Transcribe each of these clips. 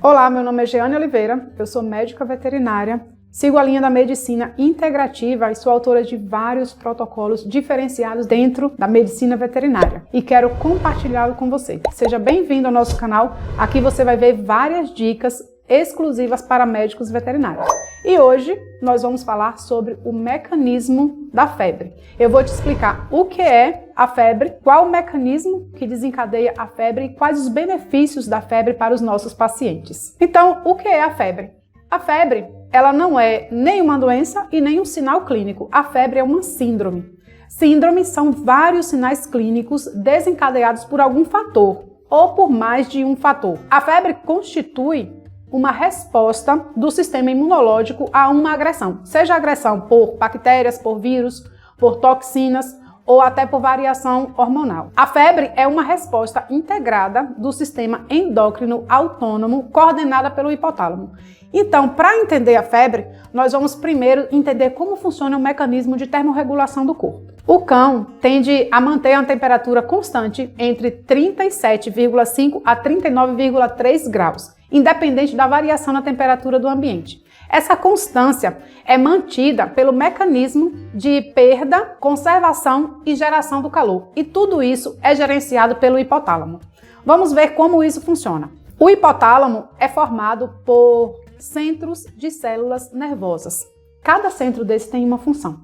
Olá, meu nome é Jeane Oliveira, eu sou médica veterinária, sigo a linha da medicina integrativa e sou autora de vários protocolos diferenciados dentro da medicina veterinária e quero compartilhá-lo com você. Seja bem-vindo ao nosso canal, aqui você vai ver várias dicas exclusivas para médicos veterinários. E hoje nós vamos falar sobre o mecanismo da febre. Eu vou te explicar o que é a febre, qual o mecanismo que desencadeia a febre e quais os benefícios da febre para os nossos pacientes. Então, o que é a febre? A febre, ela não é nem uma doença e nem um sinal clínico. A febre é uma síndrome. Síndromes são vários sinais clínicos desencadeados por algum fator ou por mais de um fator. A febre constitui uma resposta do sistema imunológico a uma agressão, seja agressão por bactérias, por vírus, por toxinas ou até por variação hormonal. A febre é uma resposta integrada do sistema endócrino autônomo coordenada pelo hipotálamo. Então, para entender a febre, nós vamos primeiro entender como funciona o mecanismo de termorregulação do corpo. O cão tende a manter uma temperatura constante entre 37,5 a 39,3 graus, independente da variação na temperatura do ambiente. Essa constância é mantida pelo mecanismo de perda, conservação e geração do calor. E tudo isso é gerenciado pelo hipotálamo. Vamos ver como isso funciona. O hipotálamo é formado por centros de células nervosas. Cada centro desse tem uma função.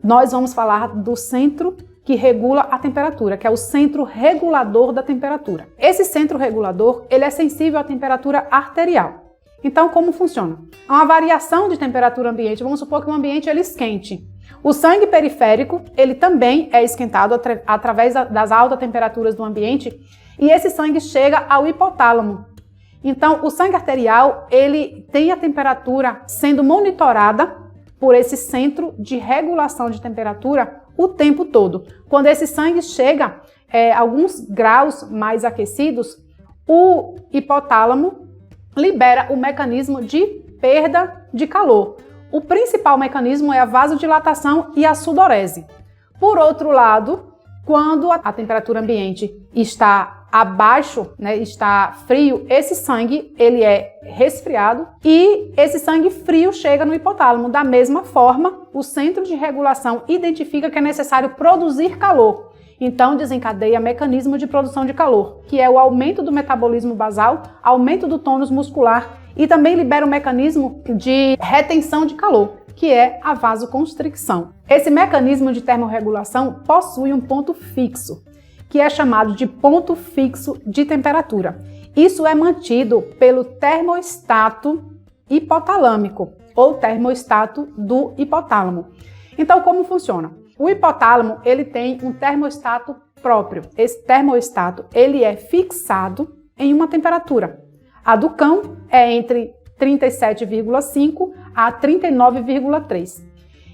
Nós vamos falar do centro que regula a temperatura, que é o centro regulador da temperatura. Esse centro regulador, ele é sensível à temperatura arterial. Então, como funciona? Há uma variação de temperatura ambiente. Vamos supor que o ambiente ele esquente. O sangue periférico, ele também é esquentado através das altas temperaturas do ambiente e esse sangue chega ao hipotálamo. Então, o sangue arterial, ele tem a temperatura sendo monitorada por esse centro de regulação de temperatura o tempo todo. Quando esse sangue chega a alguns graus mais aquecidos, o hipotálamo libera o mecanismo de perda de calor. O principal mecanismo é a vasodilatação e a sudorese. Por outro lado, quando a temperatura ambiente está abaixo, está frio, esse sangue ele é resfriado e esse sangue frio chega no hipotálamo. Da mesma forma, o centro de regulação identifica que é necessário produzir calor. Então, desencadeia mecanismo de produção de calor, que é o aumento do metabolismo basal, aumento do tônus muscular e também libera um mecanismo de retenção de calor, que é a vasoconstricção. Esse mecanismo de termorregulação possui um ponto fixo, que é chamado de ponto fixo de temperatura. Isso é mantido pelo termostato hipotalâmico ou termostato do hipotálamo. Então, como funciona? O hipotálamo, ele tem um termostato próprio. Esse termostato, ele é fixado em uma temperatura. A do cão é entre 37,5 a 39,3.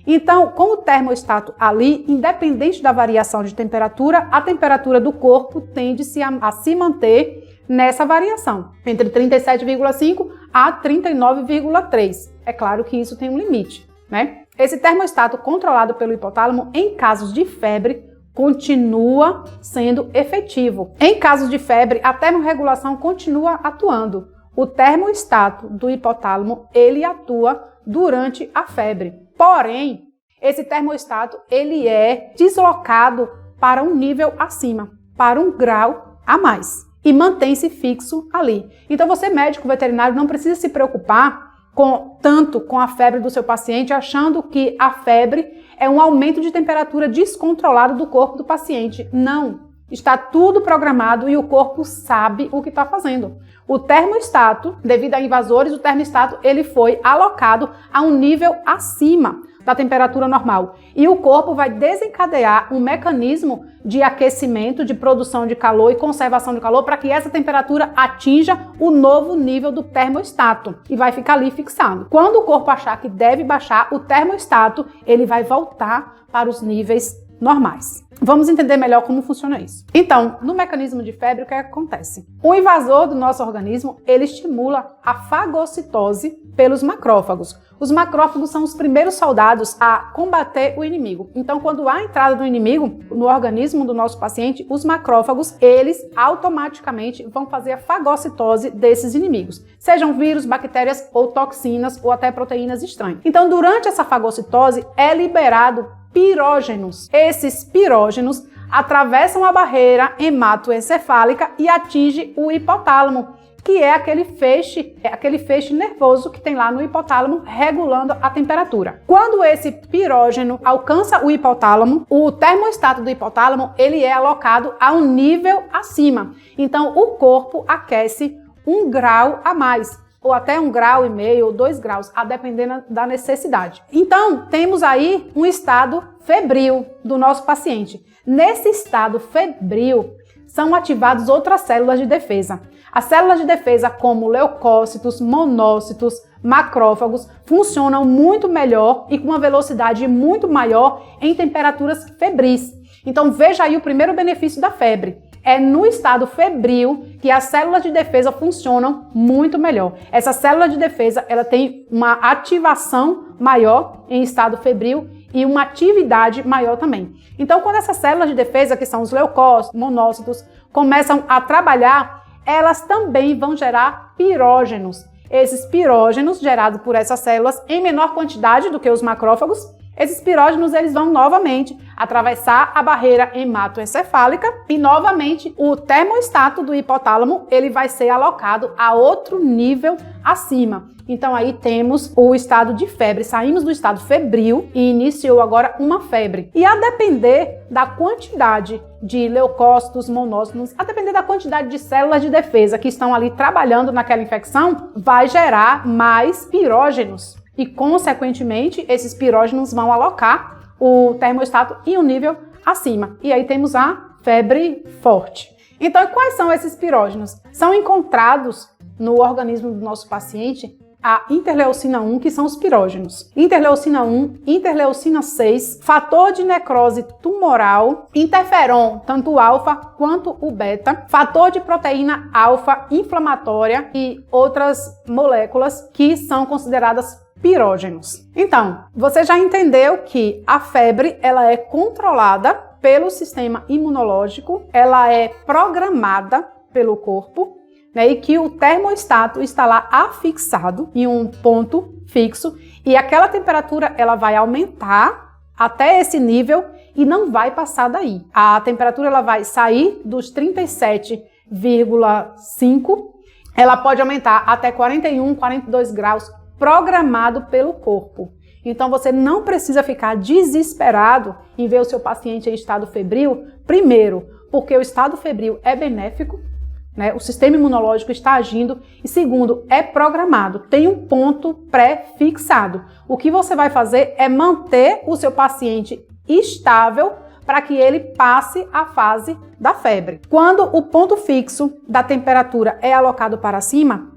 Então, com o termostato ali, independente da variação de temperatura, a temperatura do corpo tende a se manter nessa variação, entre 37,5 a 39,3. É claro que isso tem um limite, né? Esse termostato controlado pelo hipotálamo, em casos de febre, continua sendo efetivo. Em casos de febre, a termorregulação continua atuando. O termostato do hipotálamo, ele atua durante a febre. Porém, esse termostato, ele é deslocado para um nível acima, para um grau a mais e mantém-se fixo ali. Então, você médico veterinário não precisa se preocupar tanto com a febre do seu paciente, achando que a febre é um aumento de temperatura descontrolado do corpo do paciente. Não, está tudo programado e o corpo sabe o que está fazendo. O termostato, devido a invasores, o termostato ele foi alocado a um nível acima da temperatura normal. E o corpo vai desencadear um mecanismo de aquecimento, de produção de calor e conservação de calor para que essa temperatura atinja o novo nível do termostato e vai ficar ali fixado. Quando o corpo achar que deve baixar, o termostato ele vai voltar para os níveis normais. Vamos entender melhor como funciona isso. Então, no mecanismo de febre, o que acontece? O invasor do nosso organismo, ele estimula a fagocitose pelos macrófagos. Os macrófagos são os primeiros soldados a combater o inimigo. Então, quando há entrada do inimigo no organismo do nosso paciente, os macrófagos, eles automaticamente vão fazer a fagocitose desses inimigos. Sejam vírus, bactérias ou toxinas ou até proteínas estranhas. Então, durante essa fagocitose, é liberado pirógenos. Esses pirógenos atravessam a barreira hematoencefálica e atingem o hipotálamo, que é aquele feixe nervoso que tem lá no hipotálamo regulando a temperatura. Quando esse pirógeno alcança o hipotálamo, o termostato do hipotálamo ele é alocado a um nível acima. Então o corpo aquece 1 grau a mais, ou até 1,5 grau ou 2 graus, a depender da necessidade. Então, temos aí um estado febril do nosso paciente. Nesse estado febril, são ativadas outras células de defesa. As células de defesa, como leucócitos, monócitos, macrófagos, funcionam muito melhor e com uma velocidade muito maior em temperaturas febris. Então, veja aí o primeiro benefício da febre. É no estado febril que as células de defesa funcionam muito melhor. Essa célula de defesa, ela tem uma ativação maior em estado febril e uma atividade maior também. Então, quando essas células de defesa, que são os leucócitos, monócitos, começam a trabalhar, elas também vão gerar pirógenos. Esses pirógenos, gerados por essas células em menor quantidade do que os macrófagos, esses pirógenos eles vão novamente atravessar a barreira hematoencefálica e novamente o termostato do hipotálamo ele vai ser alocado a outro nível acima. Então aí temos o estado de febre, saímos do estado febril e iniciou agora uma febre. E a depender da quantidade de leucócitos, monócitos, a depender da quantidade de células de defesa que estão ali trabalhando naquela infecção, vai gerar mais pirógenos. E, consequentemente, esses pirógenos vão alocar o termostato em um nível acima. E aí temos a febre forte. Então, quais são esses pirógenos? São encontrados no organismo do nosso paciente a interleucina 1, que são os pirógenos. Interleucina 1, interleucina 6, fator de necrose tumoral, interferon, tanto o alfa quanto o beta, fator de proteína alfa inflamatória e outras moléculas que são consideradas pirógenos. Então, você já entendeu que a febre ela é controlada pelo sistema imunológico, ela é programada pelo corpo, né, e que o termostato está lá afixado em um ponto fixo e aquela temperatura ela vai aumentar até esse nível e não vai passar daí. A temperatura ela vai sair dos 37,5, ela pode aumentar até 41, 42 graus programado pelo corpo. Então você não precisa ficar desesperado em ver o seu paciente em estado febril, primeiro, porque o estado febril é benéfico, né? O sistema imunológico está agindo, e segundo, é programado, tem um ponto pré-fixado. O que você vai fazer é manter o seu paciente estável para que ele passe a fase da febre. Quando o ponto fixo da temperatura é alocado para cima,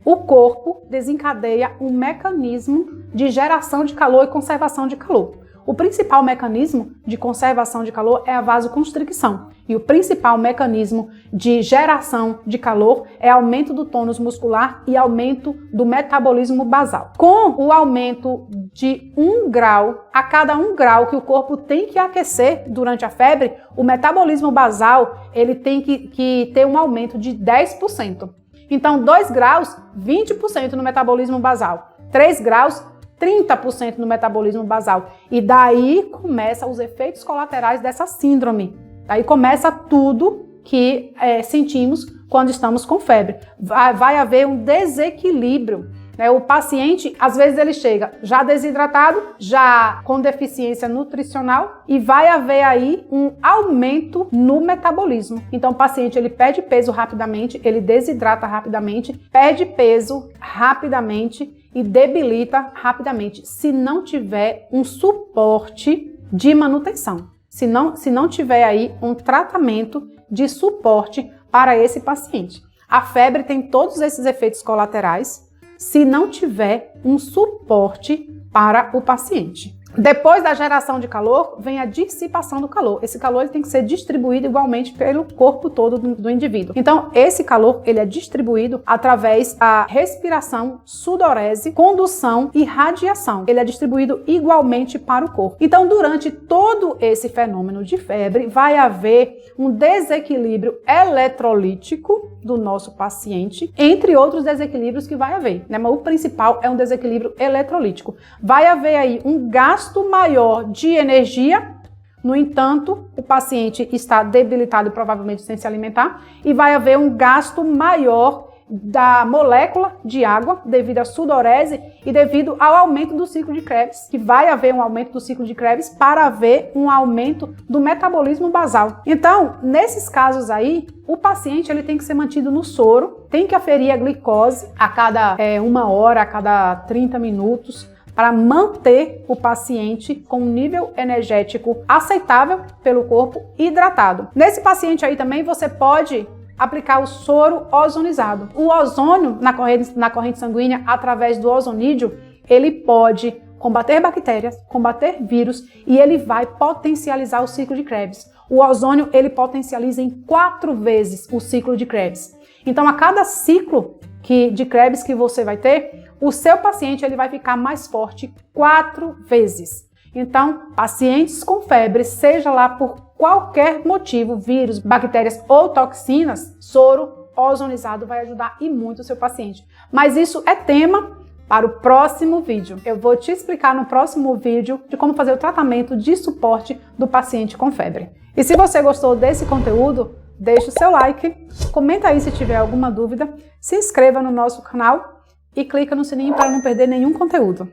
o corpo desencadeia um mecanismo de geração de calor e conservação de calor. O principal mecanismo de conservação de calor é a vasoconstricção. E o principal mecanismo de geração de calor é aumento do tônus muscular e aumento do metabolismo basal. Com o aumento de 1 grau, a cada 1 grau que o corpo tem que aquecer durante a febre, o metabolismo basal ele tem que ter um aumento de 10%. Então, 2 graus, 20% no metabolismo basal. 3 graus, 30% no metabolismo basal. E daí começam os efeitos colaterais dessa síndrome. Daí começa tudo que sentimos quando estamos com febre. Vai haver um desequilíbrio. Né? O paciente, às vezes ele chega já desidratado, já com deficiência nutricional e vai haver aí um aumento no metabolismo. Então o paciente ele perde peso rapidamente, ele desidrata rapidamente, perde peso rapidamente e debilita rapidamente, se não tiver um suporte de manutenção. Se não tiver aí um tratamento de suporte para esse paciente. A febre tem todos esses efeitos colaterais se não tiver um suporte para o paciente. Depois da geração de calor, vem a dissipação do calor. Esse calor ele tem que ser distribuído igualmente pelo corpo todo do indivíduo. Então, esse calor ele é distribuído através da respiração, sudorese, condução e radiação. Ele é distribuído igualmente para o corpo. Então, durante todo esse fenômeno de febre, vai haver um desequilíbrio eletrolítico do nosso paciente, entre outros desequilíbrios que vai haver, né? Mas o principal é um desequilíbrio eletrolítico. Vai haver aí um gasto maior de energia. No entanto, o paciente está debilitado, provavelmente sem se alimentar, e vai haver um gasto maior da molécula de água devido à sudorese e devido ao aumento do ciclo de Krebs, que vai haver um aumento do ciclo de Krebs para haver um aumento do metabolismo basal. Então, nesses casos aí, o paciente ele tem que ser mantido no soro, tem que aferir a glicose a cada 1 hora, a cada 30 minutos, para manter o paciente com um nível energético aceitável pelo corpo hidratado. Nesse paciente aí também você pode aplicar o soro ozonizado. O ozônio na corrente sanguínea, através do ozonídeo, ele pode combater bactérias, combater vírus e ele vai potencializar o ciclo de Krebs. O ozônio, ele potencializa em 4 vezes o ciclo de Krebs. Então, a cada ciclo de Krebs que você vai ter, o seu paciente ele vai ficar mais forte 4 vezes. Então, pacientes com febre, seja lá por qualquer motivo, vírus, bactérias ou toxinas, soro ozonizado vai ajudar e muito o seu paciente. Mas isso é tema para o próximo vídeo. Eu vou te explicar no próximo vídeo de como fazer o tratamento de suporte do paciente com febre. E se você gostou desse conteúdo, deixe o seu like, comenta aí se tiver alguma dúvida, se inscreva no nosso canal e clica no sininho para não perder nenhum conteúdo.